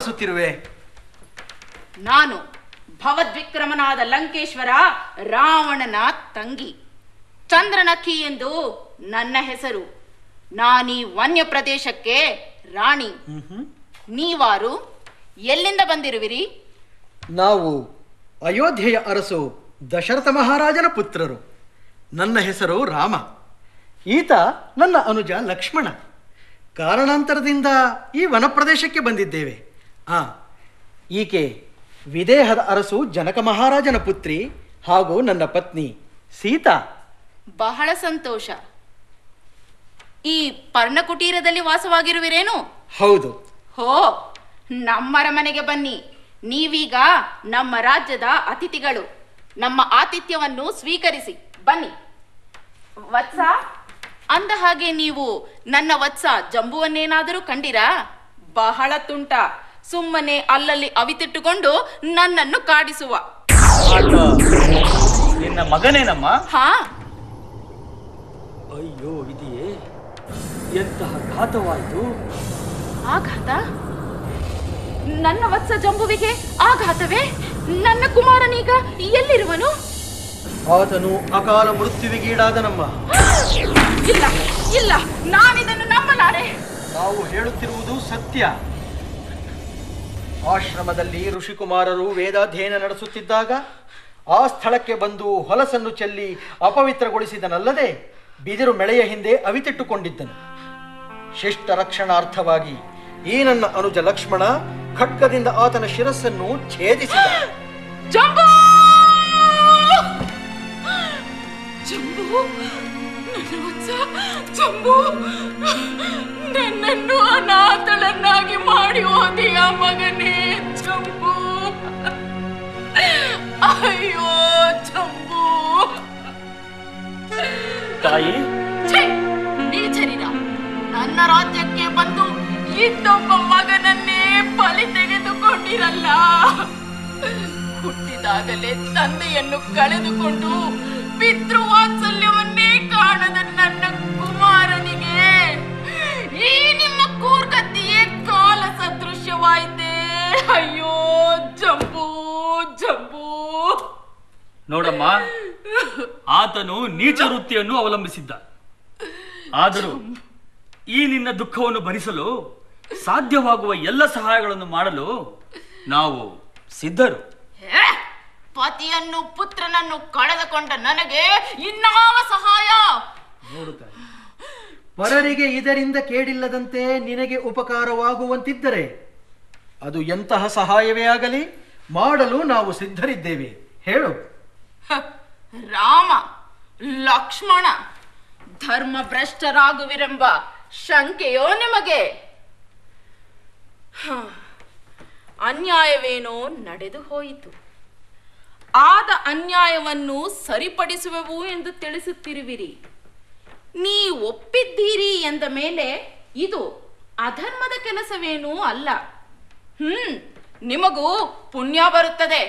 ಸುತ್ತಿರುವೆ? ನಾನು ಭವದ್ವಿಕ್ರಮನಾದ ಲಂಕೇಶ್ವರ ರಾವಣನ ತಂಗಿ ಚಂದ್ರನಖಿ ಎಂದು ನನ್ನ ಹೆಸರು. ನಾನೀ ವನ್ಯ ಪ್ರದೇಶಕ್ಕೆ ರಾಣಿ. ನೀವಾರು? ಎಲ್ಲಿಂದ ಬಂದಿರುವಿರಿ? ನಾವು ಅಯೋಧ್ಯೆಯ ಅರಸು ದಶರಥ ಮಹಾರಾಜನ ಪುತ್ರರು. ನನ್ನ ಹೆಸರು ರಾಮ. ಈತ ನನ್ನ ಅನುಜ ಲಕ್ಷ್ಮಣ. ಕಾರಣಾಂತರದಿಂದ ಈ ವನಪ್ರದೇಶಕ್ಕೆ ಬಂದಿದ್ದೇವೆ. ಈಕೆ ವಿದೇಹದ ಅರಸು ಜನಕ ಮಹಾರಾಜನ ಪುತ್ರಿ ಹಾಗೂ ನನ್ನ ಪತ್ನಿ ಸೀತಾ. ಬಹಳ ಸಂತೋಷ. ಈ ಪರ್ಣಕುಟೀರದಲ್ಲಿ ವಾಸವಾಗಿರುವಿರೇನು? ಹೌದು. ಹೋ, ನಮ್ಮರ ಮನೆಗೆ ಬನ್ನಿ. ನೀವೀಗ ನಮ್ಮ ರಾಜ್ಯದ ಅತಿಥಿಗಳು. ನಮ್ಮ ಆತಿಥ್ಯವನ್ನು ಸ್ವೀಕರಿಸಿ ಬನ್ನಿ. ವತ್ಸ, ಅಂದ ಹಾಗೆ ನೀವು ನನ್ನ ವತ್ಸ ಜಂಬುವನ್ನೇನಾದರೂ ಕಂಡಿರಾ? ಬಹಳ ತುಂಟ, ಸುಮ್ಮನೆ ಅಲ್ಲಲ್ಲಿ ಅವಿತಿಟ್ಟುಕೊಂಡು ನನ್ನನ್ನು ಕಾಡಿಸುವ. ನಿನ್ನ ಮಗನೇನಮ್ಮ? ಹಾ. ಅಯ್ಯೋ ವಿಧಿಯೇ, ಎಂತಹ ಘಾತವಾಯಿತು. ಆಘಾತ? ನನ್ನ ವತ್ಸ ಜಂಬುವಿಗೆ ಆಘಾತವೇ? ನನ್ನ ಕುಮಾರನೀಗ ಎಲ್ಲಿರುವನು? ಆತನು ಅಕಾಲ ಮೃತ್ಯುವಿಗೀಡಾದನಮ್ಮ. ಇಲ್ಲ ಇಲ್ಲ, ನಾನಿದನ್ನು ನಂಬಲಾರೆ. ನಾವು ಹೇಳುತ್ತಿರುವುದು ಸತ್ಯ. ಆಶ್ರಮದಲ್ಲಿ ಋಷಿಕುಮಾರರು ವೇದಾಧ್ಯಯನ ನಡೆಸುತ್ತಿದ್ದಾಗ ಆ ಸ್ಥಳಕ್ಕೆ ಬಂದು ಹೊಲಸನ್ನು ಚೆಲ್ಲಿ ಅಪವಿತ್ರಗೊಳಿಸಿದನಲ್ಲದೆ ಬಿದಿರು ಮೆಳೆಯ ಹಿಂದೆ ಅವಿತಿಟ್ಟುಕೊಂಡಿದ್ದನು. ಶಿಷ್ಟ ರಕ್ಷಣಾರ್ಥವಾಗಿ ಈ ನನ್ನ ಅನುಜ ಲಕ್ಷ್ಮಣ ಖಡ್ಗದಿಂದ ಆತನ ಶಿರಸ್ಸನ್ನು ಛೇದಿಸಿದ. ಜಂಬು! ಜಂಬು, ನನ್ನ ವತ್ಸ ಜಂಬು, ನನ್ನನ್ನು ಅನಾಥಳನ್ನಾಗಿ ಮಾಡಿ ಹೋದೆಯ ಮಗನೇ ಜಂಬು. ಅಯ್ಯೋ ಜಂಬು. ತಾಯಿ, ನೀಚರಿದ ನನ್ನ ರಾಜ್ಯಕ್ಕೆ ಬಂದು ಇನ್ನೊಬ್ಬ ಮಗನನ್ನೇ ಬಲಿ ತೆಗೆದುಕೊಂಡಿರಲ್ಲ. ಹುಟ್ಟಿದಾಗಲೇ ತಂದೆಯನ್ನು ಕಳೆದುಕೊಂಡು ಪಿತೃವಾತ್ಸಲ್ಯವನ್ನೇ ಕಾಣದ ನನ್ನ ಕುಮಾರನಿಗೆ ಈ ನಿಮ್ಮ ಕೂರ್ಗತಿಯೇ ಕಾಲ ಸದೃಶ್ಯವಾಯಿತೆ. ಅಯ್ಯೋ ಜಂಬು ಜಂಬು. ನೋಡಮ್ಮ, ಆತನು ನೀಚ ವೃತ್ತಿಯನ್ನು ಅವಲಂಬಿಸಿದ್ದ. ಆದರೂ ಈ ನಿನ್ನ ದುಃಖವನ್ನು ಭರಿಸಲು ಸಾಧ್ಯವಾಗುವ ಎಲ್ಲ ಸಹಾಯಗಳನ್ನು ಮಾಡಲು ನಾವು ಸಿದ್ಧರು. ಪತಿಯನ್ನು ಪುತ್ರನನ್ನು ಕಳೆದುಕೊಂಡ ನನಗೆ ಇನ್ನಾವ ಸಹಾಯ? ನೋಡುತ್ತಾರೆ, ಪರರಿಗೆ ಇದರಿಂದ ಕೇಡಿಲ್ಲದಂತೆ ನಿನಗೆ ಉಪಕಾರವಾಗುವಂತಿದ್ದರೆ ಅದು ಎಂತಹ ಸಹಾಯವೇ ಆಗಲಿ ಮಾಡಲು ನಾವು ಸಿದ್ಧರಿದ್ದೇವೆ. ಹೇಳು. ರಾಮ, ಲಕ್ಷ್ಮಣ ಧರ್ಮ ಭ್ರಷ್ಟರಾಗುವಿರೆಂಬ ಶಂಕೆಯೋ ನಿಮಗೆ? ಅನ್ಯಾಯವೇನೋ ನಡೆದು ಹೋಯಿತು. ಆದ ಅನ್ಯಾಯವನ್ನು ಸರಿಪಡಿಸುವೆವು ಎಂದು ತಿಳಿಸುತ್ತಿರುವಿರಿ. ನೀ ಒಪ್ಪಿದ್ದೀರಿ ಎಂದ ಮೇಲೆ ಇದು ಅಧರ್ಮದ ಕೆಲಸವೇನೂ ಅಲ್ಲ. ನಿಮಗೂ ಪುಣ್ಯ ಬರುತ್ತದೆ.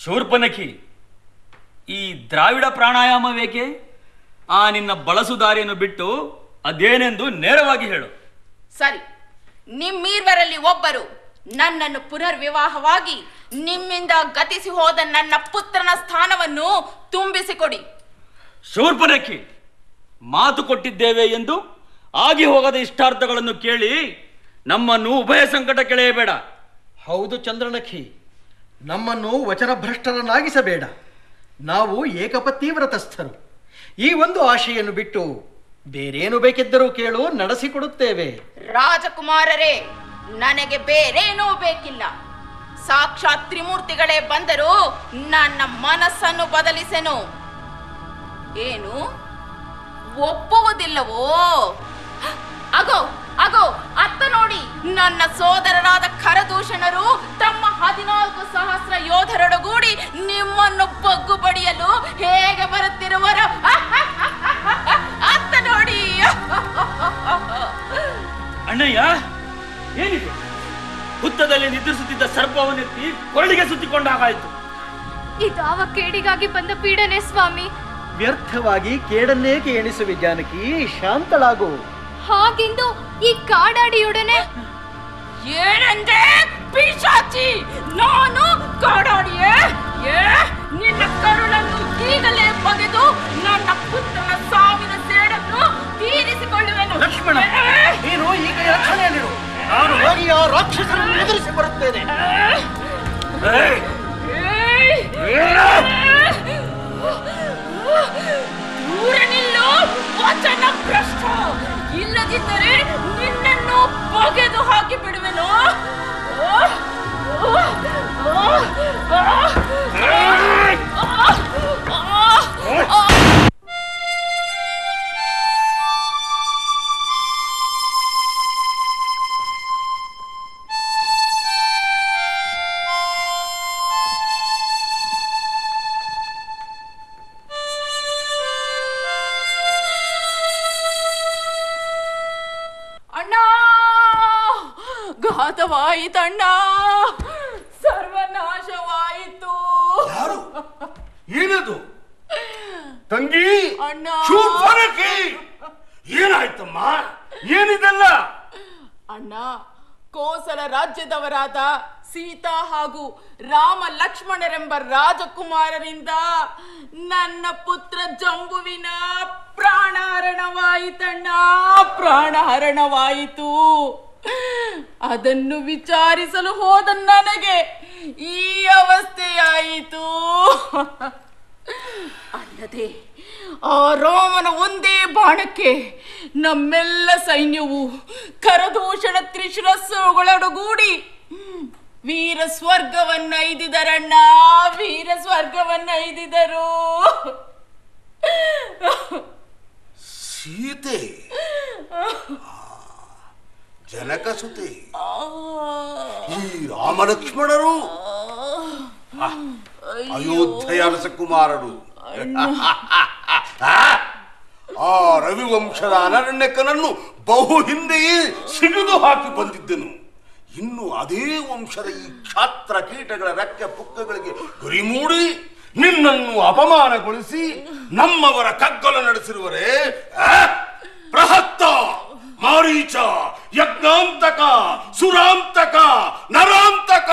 ಶೂರ್ಪನಖಿ, ಈ ದ್ರಾವಿಡ ಪ್ರಾಣಾಯಾಮವೇಕೆ? ಆ ನಿನ್ನ ಬಳಸುದಾರಿಯನ್ನು ಬಿಟ್ಟು ಅದೇನೆಂದು ನೇರವಾಗಿ ಹೇಳು. ಸರಿ, ನಿಮ್ಮೀರ್ವರಲ್ಲಿ ಒಬ್ಬರು ನನ್ನನ್ನು ಪುನರ್ವಿವಾಹವಾಗಿ ನಿಮ್ಮಿಂದ ಗತಿಸಿ ಹೋದ ನನ್ನ ಪುತ್ರನ ಸ್ಥಾನವನ್ನು ತುಂಬಿಸಿಕೊಡಿ. ಶೂರ್ಪನಖಿ, ಮಾತು ಕೊಟ್ಟಿದ್ದೇವೆ ಎಂದು ಆಗಿ ಹೋಗದ ಇಷ್ಟಾರ್ಥಗಳನ್ನು ಕೇಳಿ ನಮ್ಮನ್ನು ಉಭಯ ಸಂಕಟ ಕೆಳೆಯಬೇಡ. ಹೌದು ಚಂದ್ರನಖಿ, ನಮ್ಮನ್ನು ವಚನಭ್ರಷ್ಟರನ್ನಾಗಿಸಬೇಡ. ನಾವು ಏಕಪತ್ನಿ ವ್ರತಸ್ಥರು. ಈ ಒಂದು ಆಶೆಯನ್ನು ಬಿಟ್ಟು ಬೇರೇನು ಬೇಕಿದ್ದರೂ ಕೇಳು, ನಡೆಸಿಕೊಡುತ್ತೇವೆ. ರಾಜಕುಮಾರರೇ, ನನಗೆ ಬೇರೇನೂ ಬೇಕಿಲ್ಲ. ಸಾಕ್ಷಾತ್ ತ್ರಿಮೂರ್ತಿಗಳೇ ಬಂದರೂ ನನ್ನ ಮನಸ್ಸನ್ನು ಬದಲಿಸೆನು. ಏನು ಒಪ್ಪುವುದಿಲ್ಲವೋ? ಅಗೋ ಅಗೋ, ಅತ್ತ ನೋಡಿ, ನನ್ನ ಸೋದರರಾದ ಖರದೂಷಣರು ತಮ್ಮ 14,000 ಯೋಧರೊಡಗೂಡಿ ನಿಮ್ಮನ್ನು ಬಗ್ಗು ಬಡಿಯಲು ಹೇಗೆ ಬರುತ್ತಿರುವರು? ಅತ್ತ ನೋಡಿ. ಅಣ್ಣಯ್ಯ, ಏನಿದೆ? ಹುತ್ತದಲ್ಲಿ ನಿದ್ರಿಸುತ್ತಿದ್ದ ಸರ್ಪವನ್ನೆತ್ತಿ ಕೊರಳಿಗೆ ಸುತ್ತಿಕೊಂಡಾಗಾಯಿತು. ಇದಾವ ಕೇಡಿಗಾಗಿ ಬಂದ ಪೀಡನೆ ಸ್ವಾಮಿ. ವ್ಯರ್ಥವಾಗಿ ಕೇಡನ್ನೇಕೆ ಎಣಿಸುವೆ ಜಾನಕಿ? ಶಾಂತಳಾಗು. ಹಾಗೆಂದು ಈ ಕಾಡಾಡಿಯೊಡನೆ ಏನಂದೆ? ರಾಕ್ಷಸರನ್ನು ಎದುರಿಸಿ ಬರುತ್ತೇನೆ. ದೂರ ನಿಲ್ಲು ವಚನ ಭ್ರಷ್ಟ, ಇಲ್ಲದಿದ್ದರೆ ನಿನ್ನನ್ನು ಬಗೆದು ಹಾಕಿ ಬಿಡುವೆನು. ಘಾತವಾಯಿತಣ್ಣ, ಸರ್ವನಾಶವಾಯಿತು. ಯಾರು? ಏನದು ತಂಗಿ? ಅಣ್ಣ, ಏನಾಯ್ತಮ್ಮ? ಏನಿದೆಲ್ಲ? ಅಣ್ಣ, ಕೋಸಲ ರಾಜ್ಯದವರಾದ ಸೀತಾ ಹಾಗೂ ರಾಮ ಲಕ್ಷ್ಮಣರೆಂಬ ರಾಜಕುಮಾರರಿಂದ ನನ್ನ ಪುತ್ರ ಜಂಬುವಿನ ಪ್ರಾಣಹರಣವಾಯಿತಣ್ಣ, ಪ್ರಾಣಹರಣವಾಯಿತು. ಅದನ್ನು ವಿಚಾರಿಸಲು ಹೋದ ನನಗೆ ಈ ಅವಸ್ಥೆಯಾಯಿತು. ಅಲ್ಲದೆ ಆ ರಾಮನ ಒಂದೇ ಬಾಣಕ್ಕೆ ನಮ್ಮೆಲ್ಲ ಸೈನ್ಯವು ಕರದೂಷಣ ತ್ರಿಶಿರಸ್ಸುಗಳೊಡಗೂಡಿ ವೀರ ಸ್ವರ್ಗವನ್ನೈದಿದರಣ್ಣ, ವೀರ ಸ್ವರ್ಗವನ್ನೈದಿದರು. ಸೀತೆ ಜನಕಸುತೆ ಈ ರಾಮಲಕ್ಷ್ಮಣರು ಅಯೋಧ್ಯೆಯ ಅರಸಕುಮಾರರು. ಆ ರವಿವಂಶದ ಅನರಣ್ಯಕನನ್ನು ಬಹು ಹಿಂದೆಯೇ ಸಿಡಿದು ಹಾಕಿ ಬಂದಿದ್ದೆನು. ಇನ್ನು ಅದೇ ವಂಶದ ಈ ಕ್ಷಾತ್ರ ಕೀಟಗಳ ರೆಕ್ಕೆ ಪುಕ್ಕಗಳಿಗೆ ಗುರಿ ಮೂಡಿ ನಿನ್ನನ್ನು ಅಪಮಾನಗೊಳಿಸಿ ನಮ್ಮವರ ಕಗ್ಗಲು ನಡೆಸಿರುವರೇ. ಪ್ರಹತ್ತ, ಮಾರೀಚ, ಯಜ್ಞಾಂತಕ, ಸುರಾಂತಕ, ನರಾಂತಕ,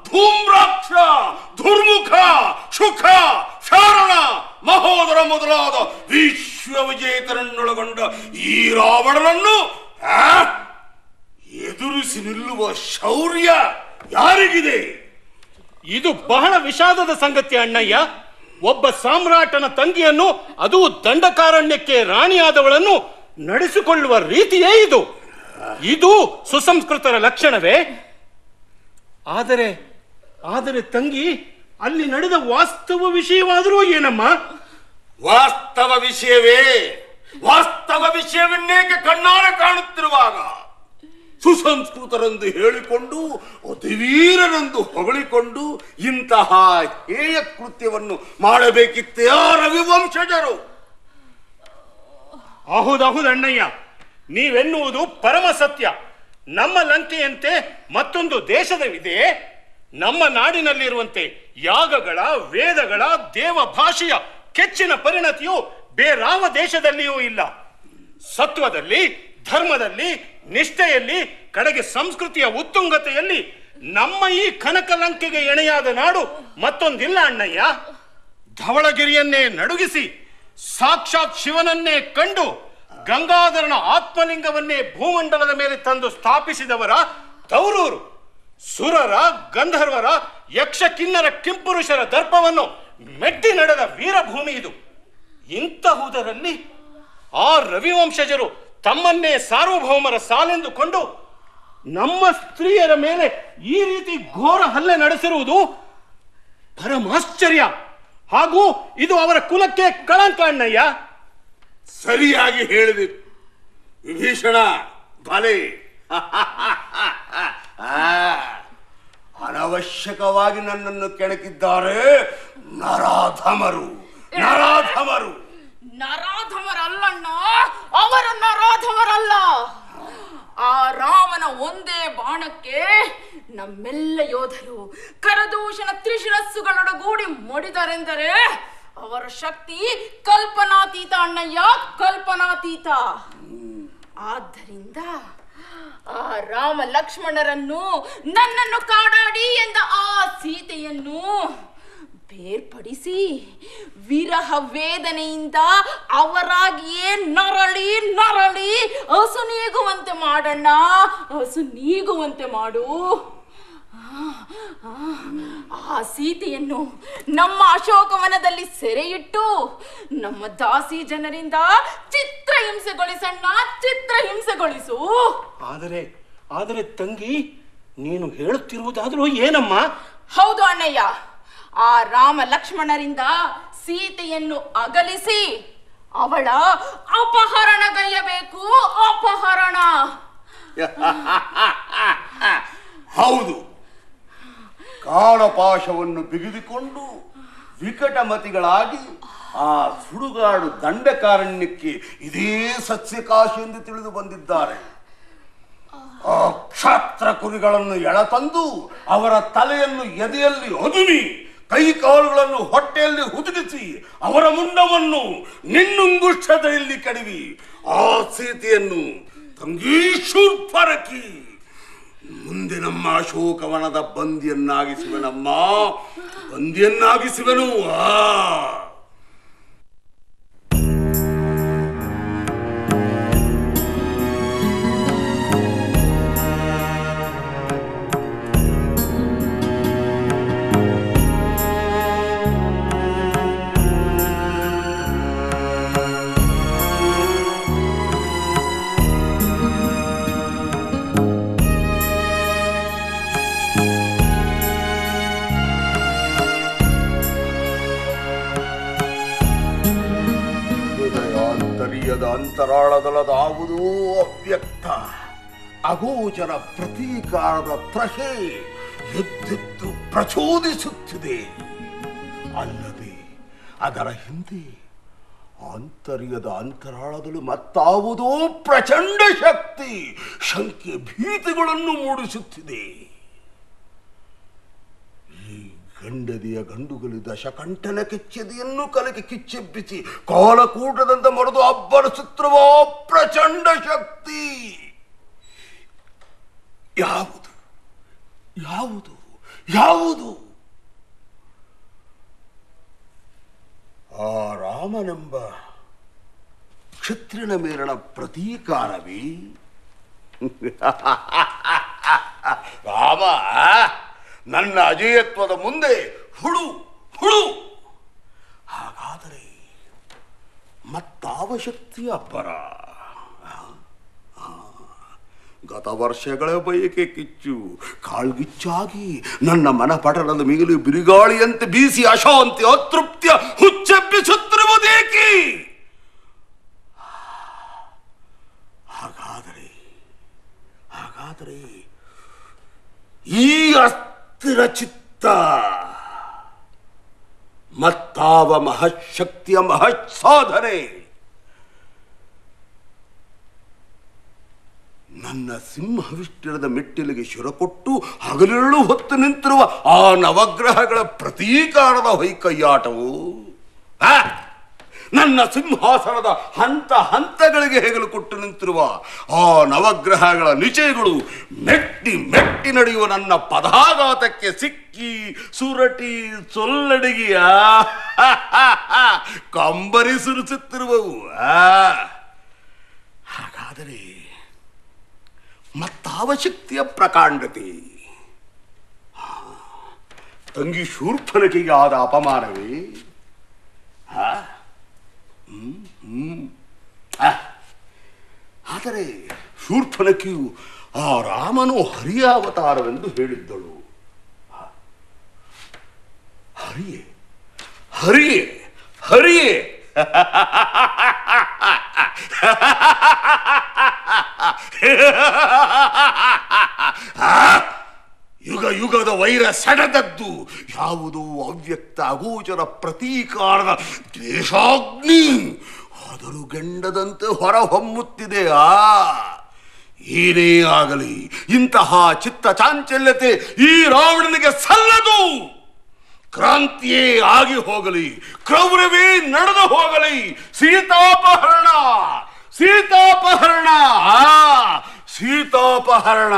ಧೂಮ್ರಾಕ್ಷ, ದುರ್ಮುಖ, ಶುಖ, ಶಾರಣ, ಮಹೋದರ ಮೊದಲಾದ ವಿಶ್ವ ವಿಜೇತರನ್ನೊಳಗೊಂಡ ಈ ರಾವಣನನ್ನು ಎದುರಿಸಿ ನಿಲ್ಲುವ ಶೌರ್ಯ ಯಾರಿಗಿದೆ? ಇದು ಬಹಳ ವಿಷಾದದ ಸಂಗತಿ ಅಣ್ಣಯ್ಯ. ಒಬ್ಬ ಸಾಮ್ರಾಟನ ತಂಗಿಯನ್ನು, ಅದು ದಂಡಕಾರಣ್ಯಕ್ಕೆ ರಾಣಿಯಾದವಳನ್ನು ನಡೆಸಿಕೊಳ್ಳುವ ರೀತಿಯೇ ಇದು. ಇದು ಸುಸಂಸ್ಕೃತರ ಲಕ್ಷಣವೇ? ಆದರೆ ತಂಗಿ, ಅಲ್ಲಿ ನಡೆದ ವಾಸ್ತವ ವಿಷಯವಾದರೂ ಏನಮ್ಮ? ವಾಸ್ತವ ವಿಷಯವೇ? ವಾಸ್ತವ ವಿಷಯವನ್ನೇಕೆ ಕಣ್ಣಾರೆ ಕಾಣುತ್ತಿರುವಾಗ ಸುಸಂಸ್ಕೃತರೆಂದು ಹೇಳಿಕೊಂಡು ಅತಿವೀರರೆಂದು ಹೊಗಳಿಕೊಂಡು ಇಂತಹ ಹೇಯ ಕೃತ್ಯವನ್ನು ಮಾಡಬೇಕಿತ್ತೇ ಆ ರವಿವಂಶಜರು? ಹೌದಣ್ಣಯ್ಯ, ನೀವೆನ್ನುವುದು ಪರಮ ಸತ್ಯ. ನಮ್ಮ ಲಂಕೆಯಂತೆ ಮತ್ತೊಂದು ದೇಶದವಿದೆಯೇ? ನಮ್ಮ ನಾಡಿನಲ್ಲಿರುವಂತೆ ಯಾಗಗಳ, ವೇದಗಳ, ದೇವ ಭಾಷೆಯ ಕೆಚ್ಚಿನ ಪರಿಣತಿಯು ಬೇರಾವ ದೇಶದಲ್ಲಿಯೂ ಇಲ್ಲ. ಸತ್ವದಲ್ಲಿ, ಧರ್ಮದಲ್ಲಿ, ನಿಷ್ಠೆಯಲ್ಲಿ, ಕಡೆಗೆ ಸಂಸ್ಕೃತಿಯ ಉತ್ತುಂಗತೆಯಲ್ಲಿ ನಮ್ಮ ಈ ಕನಕ ಲಂಕೆಗೆ ಎಣೆಯಾದ ನಾಡು ಮತ್ತೊಂದಿಲ್ಲ ಅಣ್ಣಯ್ಯ. ಧವಳಗಿರಿಯನ್ನೇ ನಡುಗಿಸಿ ಸಾಕ್ಷಾತ್ ಶಿವನನ್ನೇ ಕಂಡು ಗಂಗಾಧರನ ಆತ್ಮಲಿಂಗವನ್ನೇ ಭೂಮಂಡಲದ ಮೇಲೆ ತಂದು ಸ್ಥಾಪಿಸಿದವರ ತೌರೂರು. ಸುರರ, ಗಂಧರ್ವರ, ಯಕ್ಷ, ಕಿನ್ನರ, ಕಿಂಪುರುಷರ ದರ್ಪವನ್ನು ಮೆಟ್ಟಿ ನಡೆದ ವೀರಭೂಮಿ ಇದು. ಇಂತಹುದರಲ್ಲಿ ಆ ರವಿವಂಶಜರು ತಮ್ಮನ್ನೇ ಸಾರ್ವಭೌಮರ ಸಾಲೆಂದುಕೊಂಡು ನಮ್ಮ ಸ್ತ್ರೀಯರ ಮೇಲೆ ಈ ರೀತಿ ಘೋರ ಹಲ್ಲೆ ನಡೆಸಿರುವುದು ಪರಮಾಶ್ಚರ್ಯ. ಹಾಗೂ ಇದು ಅವರ ಕುಲಕ್ಕೆ ಕಳಂಕ ಅಣ್ಣಯ್ಯ. ಸರಿಯಾಗಿ ಹೇಳಿದೆ ವಿಭೀಷಣ. ಭಲೆ ಅನವಶ್ಯಕವಾಗಿ ನನ್ನನ್ನು ಕೆಣಕಿದ್ದಾರೆ ನರಾಧಮರು. ನರಾಧಮರಲ್ಲಣ್ಣ, ಅವರು ನರಾಧಮರಲ್ಲ. ಆ ರಾಮನ ಒಂದೇ ಬಾಣಕ್ಕೆ ನಮ್ಮೆಲ್ಲ ಯೋಧರು ಕರದೂಷಣ ತ್ರಿಶಿರಸ್ಸುಗಳೊಡಗೂಡಿ ಮಡಿದರೆಂದರೆ ಅವರ ಶಕ್ತಿ ಕಲ್ಪನಾತೀತ ಅಣ್ಣಯ್ಯ, ಕಲ್ಪನಾತೀತ. ಆದ್ದರಿಂದ ಆ ರಾಮ ಲಕ್ಷ್ಮಣರನ್ನು, ನನ್ನನ್ನು ಕಾಡಾಡಿ ಎಂದ ಆ ಸೀತೆಯನ್ನು ಬೇರ್ಪಡಿಸಿ ವಿರಹ ವೇದನೆಯಿಂದ ಅವರಾಗಿಯೇ ನರಳಿ ನರಳಿ ಹಸು ನೀಗುವಂತೆ ಮಾಡಣ್ಣ, ಹಸು ನೀಗುವಂತೆ ಮಾಡು. ಆ ಸೀತೆಯನ್ನು ನಮ್ಮ ಅಶೋಕವನದಲ್ಲಿ ಸೆರೆಯಿಟ್ಟು ನಮ್ಮ ದಾಸಿ ಜನರಿಂದ ಚಿತ್ರಹಿಂಸೆಗೊಳಿಸಣ್ಣ, ಚಿತ್ರಹಿಂಸೆಗೊಳಿಸು. ಆದರೆ ತಂಗಿ, ನೀನು ಹೇಳುತ್ತಿರುವುದಾದರೂ ಏನಮ್ಮ? ಹೌದು ಅಣ್ಣಯ್ಯ, ಆ ರಾಮ ಲಕ್ಷ್ಮಣರಿಂದ ಸೀತೆಯನ್ನು ಅಗಲಿಸಿ ಅವಳ ಅಪಹರಣಗೈಯಬೇಕು, ಅಪಹರಣ. ಹೌದು, ಕಾಳಪಾಶವನ್ನು ಬಿಗಿದುಕೊಂಡು ವಿಕಟಮತಿಗಳಾಗಿ ಆ ಸುಡುಗಾಡು ದಂಡಕಾರಣ್ಯಕ್ಕೆ ಇದೇ ಸಸ್ಯಕಾಶಿ ಎಂದು ತಿಳಿದು ಬಂದಿದ್ದಾರೆ. ಆ ಕ್ಷಾತ್ರ ಕುರಿಗಳನ್ನು ಎಳತಂದು ಅವರ ತಲೆಯನ್ನು ಎದೆಯಲ್ಲಿ ಹೊದುಮಿ, ಕೈಕಾಲುಗಳನ್ನು ಹೊಟ್ಟೆಯಲ್ಲಿ ಹುದುಗಿಸಿ ಅವರ ಮುಂಡವನ್ನು ನಿನ್ನುಂಗುಷ್ಟದಲ್ಲಿ ಕಡಿವಿ ಆ ಸೀತೆಯನ್ನು ತಂಗಿ ಶೂರ್ಪನಖಿ ಮುಂದೆ ನಮ್ಮ ಅಶೋಕವನದ ಬಂದಿಯನ್ನಾಗಿಸುವನಮ್ಮ, ಬಂದಿಯನ್ನಾಗಿಸುವನು. ಅಂತರಾಳದಲ್ಲದಾವುದೋ ಅವ್ಯಕ್ತ ಅಗೋಚರ ಪ್ರತೀಕಾರದ ಪ್ರಹೆ ಎದ್ದೆದ್ದು ಪ್ರಚೋದಿಸುತ್ತಿದೆ. ಅಲ್ಲದೆ ಅದರ ಹಿಂದೆ ಆಂತರ್ಯದ ಅಂತರಾಳದಲ್ಲಿ ಮತ್ತಾವುದೋ ಪ್ರಚಂಡ ಶಕ್ತಿ ಶಂಕೆ ಭೀತಿಗಳನ್ನು ಮೂಡಿಸುತ್ತಿದೆ. ಗಂಡದಿಯ ಗಂಡುಗಳು ದಶಕಂಠನ ಕಿಚ್ಚೆದೆಯನ್ನು ಕಲಕಿ ಕಿಚ್ಚೆಬ್ಬಿಸಿ ಕಾಲಕೂಟದಂತೆ ಮರೆದು ಅಬ್ಬರಿಸುತ್ತಿರುವ ಪ್ರಚಂಡ ಶಕ್ತಿ ಯಾವುದು ಯಾವುದು ಯಾವುದು? ಆ ರಾಮನೆಂಬ ಕ್ಷತ್ರಿಯನ ಮೇಲಣ ಪ್ರತೀಕಾರವೇ? ರಾಮ ನನ್ನ ಅಜೇಯತ್ವದ ಮುಂದೆ ಹುಳು ಹುಳು. ಹಾಗಾದರೆ ಮತ್ತಾವ ಶಕ್ತಿಯ ಅಬ್ಬರ? ಗತ ವರ್ಷಗಳ ಬಯಕೆ ಕಿಚ್ಚು ಕಾಳ್ಗಿಚ್ಚಾಗಿ ನನ್ನ ಮನಪಟಲದ ಮೇಲೆ ಬಿರುಗಾಳಿಯಂತೆ ಬೀಸಿ ಅಶಾಂತಿ ಅತೃಪ್ತಿಯ ಹುಚ್ಚೆಬ್ಬಿಸುತ್ತಿರುವುದೇಕೆ? ಹಾಗಾದರೆ ಈ ಅಸ್ಥಿರ ಚಿತ್ತ ಮತ್ತಾವ ಮಹಶಕ್ತಿಯ ಮಹತ್ಸಾಧನೆ? ನನ್ನ ಸಿಂಹವಿಷ್ಟಿರದ ಮೆಟ್ಟಿಲಿಗೆ ಶಿರಕೊಟ್ಟು ಹಗಲಿರುಳು ಹೊತ್ತು ನಿಂತಿರುವ ಆ ನವಗ್ರಹಗಳ ಪ್ರತೀಕಾರದ ಹೊಯ್ಕಯ್ಯಾಟವು, ನನ್ನ ಸಿಂಹಾಸನದ ಹಂತ ಹಂತಗಳಿಗೆ ಹೆಗಲು ಕೊಟ್ಟು ನಿಂತಿರುವ ಆ ನವಗ್ರಹಗಳ ನಿಚಯಗಳು ಮೆಟ್ಟಿ ಮೆಟ್ಟಿ ನಡೆಯುವ ನನ್ನ ಪದಾಘಾತಕ್ಕೆ ಸಿಕ್ಕಿ ಸುರಟಿ ಸೊಲ್ಲಡಿಗೆಯ ಕಂಬರಿ ಸುರಿಸುತ್ತಿರುವವು. ಹಾಗಾದರೆ ಮತ್ತಾವ ಶಕ್ತಿಯ ಪ್ರಕಾಂಡತೆ? ತಂಗಿ ಶೂರ್ಪನಖಿಗೆ ಆದ ಅಪಮಾನವೇ? ಆದರೆ ಶೂರ್ಪನಖಿಯು ಆ ರಾಮನು ಹರಿಯ ಅವತಾರವೆಂದು ಹೇಳಿದ್ದಳು. ಹರಿಯೇ ಹರಿಯೇ ಹರಿಯೇ ಯುಗ ಯುಗದ ವೈರ ಸೆಡೆದದ್ದು ಯಾವುದೋ ಅವ್ಯಕ್ತ ಅಗೋಚರ ಪ್ರತೀಕಾರದ ದ್ವೇಷಾಗ್ನಿ ಆದರೂ ಗಂಡದಂತೆ ಹೊರ ಹೊಮ್ಮುತ್ತಿದೆಯಾ? ಏನೇ ಆಗಲಿ ಇಂತಹ ಚಿತ್ತ ಚಾಂಚಲ್ಯತೆ ಈ ರಾವಣನಿಗೆ ಸಲ್ಲದು. ಕ್ರಾಂತಿಯೇ ಆಗಿ ಹೋಗಲಿ, ಕ್ರೌರ್ಯವೇ ನಡೆದು ಹೋಗಲಿ, ಸೀತಾಪಹರಣ ಸೀತಾಪಹರಣ ಸೀತಾಪಹರಣ.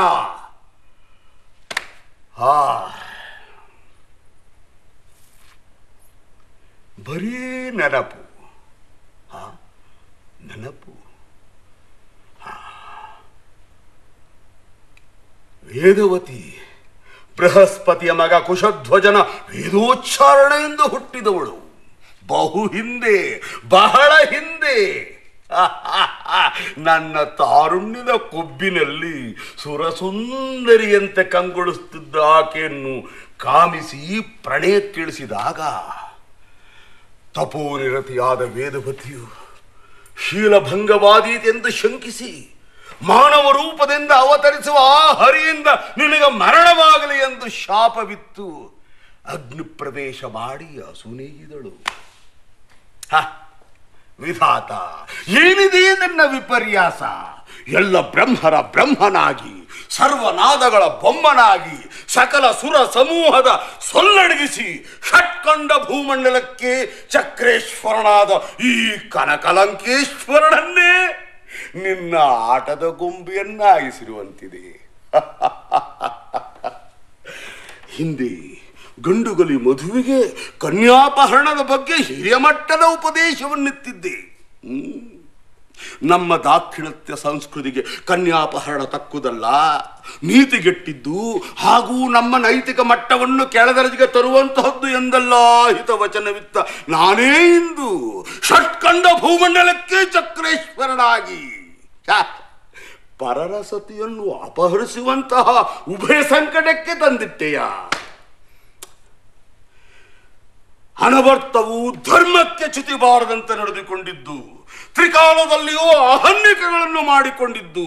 ಬರೀ ನೆನಪು. ನೆನಪು. ವೇದವತಿ ಬೃಹಸ್ಪತಿಯ ಮಗ ಕುಶಧ್ವಜನ ವೇದೋಚ್ಚಾರಣೆಯಿಂದ ಹುಟ್ಟಿದವಳು. ಬಹು ಹಿಂದೆ, ಬಹಳ ಹಿಂದೆ ನನ್ನ ತಾರುಣ್ಯದ ಕೊಬ್ಬಿನಲ್ಲಿ ಸುರಸುಂದರಿಯಂತೆ ಕಂಗೊಳಿಸುತ್ತಿದ್ದ ಆಕೆಯನ್ನು ಕಾಮಿಸಿ ಪ್ರಣಯಕ್ಕಿಳಿಸಿದಾಗ ತಪೋನಿರತಿಯಾದ ವೇದವತಿಯು ಶೀಲಭಂಗವಾದೀತೆಂದು ಶಂಕಿಸಿ ಮಾನವ ರೂಪದಿಂದ ಅವತರಿಸುವ ಆ ಹರಿಯಿಂದ ನಿನಗೆ ಮರಣವಾಗಲಿ ಎಂದು ಶಾಪವಿತ್ತು ಅಗ್ನಿ ಪ್ರವೇಶ ಮಾಡಿ ಅಸುನೀಗಿದಳು. ವಿಧಾತ, ಏನಿದೆ ನನ್ನ ವಿಪರ್ಯಾಸ? ಎಲ್ಲ ಬ್ರಹ್ಮರ ಬ್ರಹ್ಮನಾಗಿ, ಸರ್ವನಾದಗಳ ಬೊಮ್ಮನಾಗಿ, ಸಕಲ ಸುರ ಸಮೂಹದ ಸೊಲ್ಲಡಗಿಸಿ ಷಟ್ಕಂಡ ಭೂಮಂಡಲಕ್ಕೆ ಚಕ್ರೇಶ್ವರನಾದ ಈ ಕನಕಲಂಕೇಶ್ವರನನ್ನೇ ನಿನ್ನ ಆಟದ ಗೊಂಬೆಯನ್ನಾಗಿಸಿರುವಂತಿದೆ. ಹಿಂದೆ ಗಂಡುಗಲಿ ಮಧುವಿಗೆ ಕನ್ಯಾಪಹರಣದ ಬಗ್ಗೆ ಹಿರಿಯ ಮಟ್ಟದ ಉಪದೇಶವನ್ನೆತ್ತಿದ್ದೆ. ನಮ್ಮ ದಾಕ್ಷಿಣಾತ್ಯ ಸಂಸ್ಕೃತಿಗೆ ಕನ್ಯಾಪಹರಣ ತಕ್ಕುದಲ್ಲ, ನೀತಿಗೆಟ್ಟಿದ್ದು ಹಾಗೂ ನಮ್ಮ ನೈತಿಕ ಮಟ್ಟವನ್ನು ಕೆಳದರ್ಜೆಗೆ ತರುವಂತಹದ್ದು ಎಂದೆಲ್ಲ ಹಿತವಚನವಿತ್ತ ನಾನೇ ಇಂದು ಷಟ್ಕಂಡ ಭೂಮಂಡಲಕ್ಕೆ ಚಕ್ರೇಶ್ವರನಾಗಿ ಪರರ ಸತಿಯನ್ನು ಅಪಹರಿಸುವಂತಹ ಉಭಯ ಸಂಕಟಕ್ಕೆ ತಂದಿಟ್ಟೆಯ. ಅನವರ್ತವು ಧರ್ಮಕ್ಕೆ ಚ್ಯುತಿಬಾರದಂತೆ ನಡೆದುಕೊಂಡಿದ್ದು, ತ್ರಿಕಾಲದಲ್ಲಿಯೂ ಅಹನ್ಯಕಗಳನ್ನು ಮಾಡಿಕೊಂಡಿದ್ದು,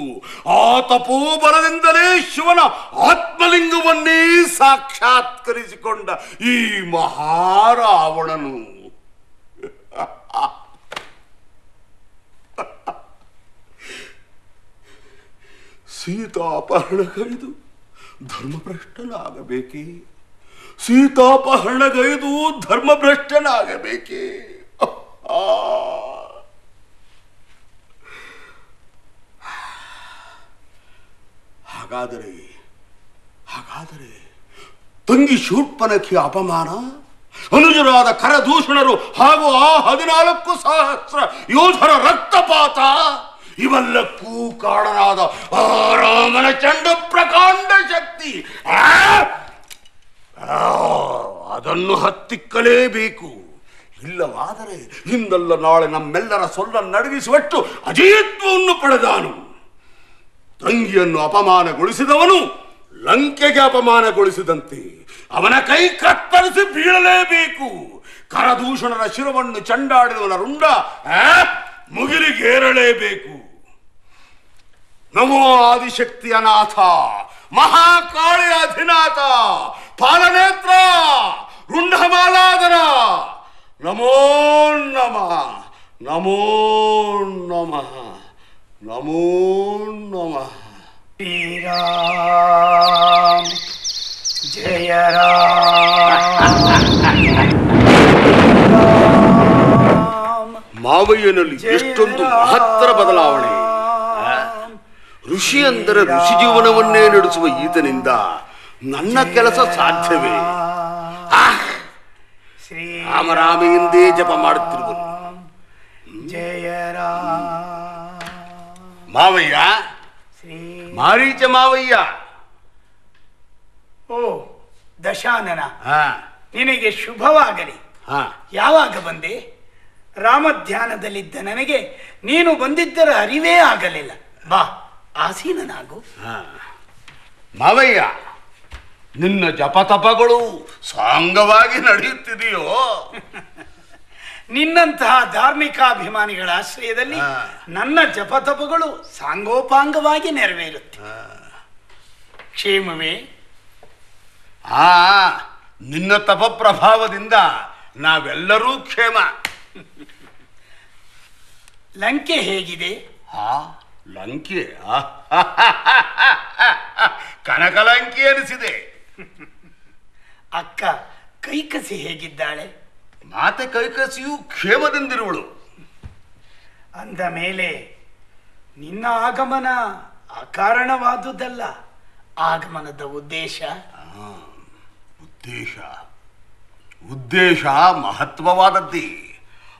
ಆ ತಪೋಬಲದಿಂದಲೇ ಶಿವನ ಆತ್ಮಲಿಂಗವನ್ನೇ ಸಾಕ್ಷಾತ್ಕರಿಸಿಕೊಂಡ ಈ ಮಹಾರಾವಣನು ಸೀತಾಪಹರಣಗೈದು ಧರ್ಮಭ್ರಷ್ಟನಾಗಬೇಕೇ? ಸೀತಾಪಹರಣಗೈದು ಧರ್ಮಭ್ರಷ್ಟನಾಗಬೇಕೇ? ಹಾಗಾದರೆ ತಂಗಿ ಶೂರ್ಪನಖಿಯ ಅಪಮಾನ, ಅನುಜರಾದ ಕರದೂಷಣರು ಹಾಗೂ ಆ 14,000 ಯೋಧರ ರಕ್ತಪಾತ, ಇವೆಲ್ಲಕ್ಕೂ ಕಾರಣನಾದ ಆ ರಾಮನ ಚಂಡ ಪ್ರಕಾಂಡ ಶಕ್ತಿ, ಅದನ್ನು ಹತ್ತಿಕ್ಕಲೇಬೇಕು. ಇಲ್ಲವಾದರೆ ಇಂದಲ್ಲ ನಾಳೆ ನಮ್ಮೆಲ್ಲರ ಸೊಲ್ಲನ್ನು ನಡಗಿಸುವಷ್ಟು ಅಜೇಯತ್ವವನ್ನು ಪಡೆದಾನು. ತಂಗಿಯನ್ನು ಅಪಮಾನಗೊಳಿಸಿದವನು ಲಂಕೆಗೆ ಅಪಮಾನಗೊಳಿಸಿದಂತೆ ಅವನ ಕೈ ಕತ್ತರಿಸಿ ಬೀಳಲೇಬೇಕು. ಕರದೂಷಣರ ಶಿರವನ್ನು ಚಂಡಾಡಿದವನ ರುಂಡ ಮುಗಿಲಿಗೇರಲೇಬೇಕು. ನಮೋ ಆದಿಶಕ್ತಿಯ ನಾಥ, ಮಹಾಕಾಳಿಯ ಅಧಿನಾಥ, ಪಾಲನೇತ್ರ, ರುಂಡಮಾಲಾದನ, ನಮೋ ನಮಃ, ನಮೋ ನಮಃ, ನಮೋ ನಮಃ. ಶ್ರೀರಾಮ ಜಯ ರಾಮ. ಮಾವಯ್ಯನಲ್ಲಿ ಎಷ್ಟೊಂದು ಮಹತ್ತರ ಬದಲಾವಣೆ. ಋಷಿ ಅಂದರೆ ಋಷಿ ಜೀವನವನ್ನೇ ನಡೆಸುವ ಈತನಿಂದ ನನ್ನ ಕೆಲಸ ಸಾಧ್ಯವೇ? ರಾಮ ಎಂದೇ ಜಪ ಮಾಡುತ್ತಿರುವುದು. ಜಯ ರಾಮ. ಮಾವಯ್ಯ, ಮಾರೀಚ ಮಾವಯ್ಯ. ಓ ದಶಾನನ, ನಿನಗೆ ಶುಭವಾಗಲಿ. ಯಾವಾಗ ಬಂದೆ? ರಾಮಧ್ಯಾನದಲ್ಲಿದ್ದ ನನಗೆ ನೀನು ಬಂದಿದ್ದರ ಅರಿವೇ ಆಗಲಿಲ್ಲ. ಬಾ, ಆಸೀನನಾಗು. ಮಾವಯ್ಯ, ನಿನ್ನ ಜಪತಪಗಳು ಸಾಂಗವಾಗಿ ನಡೆಯುತ್ತಿದೆಯೋ? ನಿನ್ನಂತಹ ಧಾರ್ಮಿಕಾಭಿಮಾನಿಗಳ ಆಶ್ರಯದಲ್ಲಿ ನನ್ನ ಜಪತಪಗಳು ಸಾಂಗೋಪಾಂಗವಾಗಿ ನೆರವೇರುತ್ತೆ. ಕ್ಷೇಮವೇ? ನಿನ್ನ ತಪ ಪ್ರಭಾವದಿಂದ ನಾವೆಲ್ಲರೂ ಕ್ಷೇಮ. ಲಂಕೆ ಹೇಗಿದೆ? ಲಂಕೆ ಕನಕಲಂಕೆ ಅನಿಸಿದೆ. ಅಕ್ಕ ಕೈಕಸಿ ಹೇಗಿದ್ದಾಳೆ? ಮಾತೆ ಕೈಕಸಿಯು ಕ್ಷೇಮದಿಂದಿರುವಳು. ಅಂದ ಮೇಲೆ ನಿನ್ನ ಆಗಮನ ಅಕಾರಣವಾದುದಲ್ಲ. ಆಗಮನದ ಉದ್ದೇಶ ಉದ್ದೇಶ ಮಹತ್ವವಾದದ್ದೇ.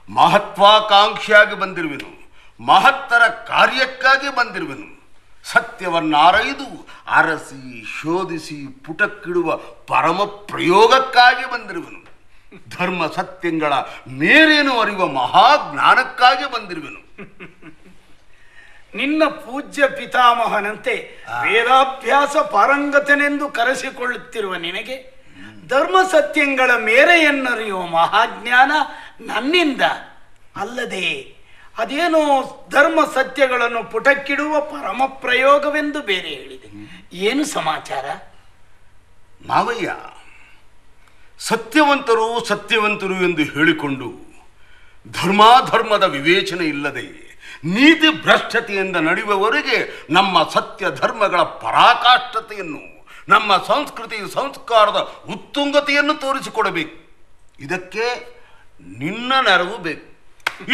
ಮಹತ್ವಾಕಾಂಕ್ಷಿಯಾಗಿ ಬಂದಿರುವೆನು, ಮಹತ್ತರ ಕಾರ್ಯಕ್ಕಾಗಿ ಬಂದಿರುವೆನು. ಸತ್ಯವನ್ನಾರೈದು ಅರಸಿ ಶೋಧಿಸಿ ಪುಟಕ್ಕಿಡುವ ಪರಮ ಪ್ರಯೋಗಕ್ಕಾಗಿ ಬಂದಿರುವೆನು. ಧರ್ಮ ಸತ್ಯಗಳ ಮೇರೇನು ಅರಿಯುವ ಮಹಾಜ್ಞಾನಕ್ಕಾಗಿ ಬಂದಿರುವೆನು. ನಿನ್ನ ಪೂಜ್ಯ ಪಿತಾಮಹನಂತೆ ವೇದಾಭ್ಯಾಸ ಪಾರಂಗತನೆಂದು ಕರೆಸಿಕೊಳ್ಳುತ್ತಿರುವ ನಿನಗೆ ಧರ್ಮ ಸತ್ಯಗಳ ಮೇರೆಯನ್ನರಿಯುವ ಮಹಾಜ್ಞಾನ ನನ್ನಿಂದ ಅಲ್ಲದೆ ಅದೇನೋ ಧರ್ಮ ಸತ್ಯಗಳನ್ನು ಪುಟಕ್ಕಿಡುವ ಪರಮ ಪ್ರಯೋಗವೆಂದು ಬೇರೆ ಹೇಳಿದೆ. ಏನು ಸಮಾಚಾರ? ಮಾವಯ್ಯ, ಸತ್ಯವಂತರು ಸತ್ಯವಂತರು ಎಂದು ಹೇಳಿಕೊಂಡು ಧರ್ಮಾಧರ್ಮದ ವಿವೇಚನೆ ಇಲ್ಲದೆ ನೀತಿ ಭ್ರಷ್ಟತೆಯಿಂದ ನಡೆಯುವವರೆಗೆ ನಮ್ಮ ಸತ್ಯ ಧರ್ಮಗಳ ಪರಾಕಾಷ್ಠತೆಯನ್ನು, ನಮ್ಮ ಸಂಸ್ಕೃತಿ ಸಂಸ್ಕಾರದ ಉತ್ತುಂಗತೆಯನ್ನು ತೋರಿಸಿಕೊಡಬೇಕು. ಇದಕ್ಕೆ ನಿನ್ನ ನೆರವು ಬೇಕು.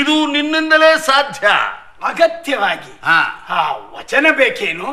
ಇದು ನಿನ್ನಿಂದಲೇ ಸಾಧ್ಯ. ಅಗತ್ಯವಾಗಿ ಆ ವಚನ ಬೇಕೇನು?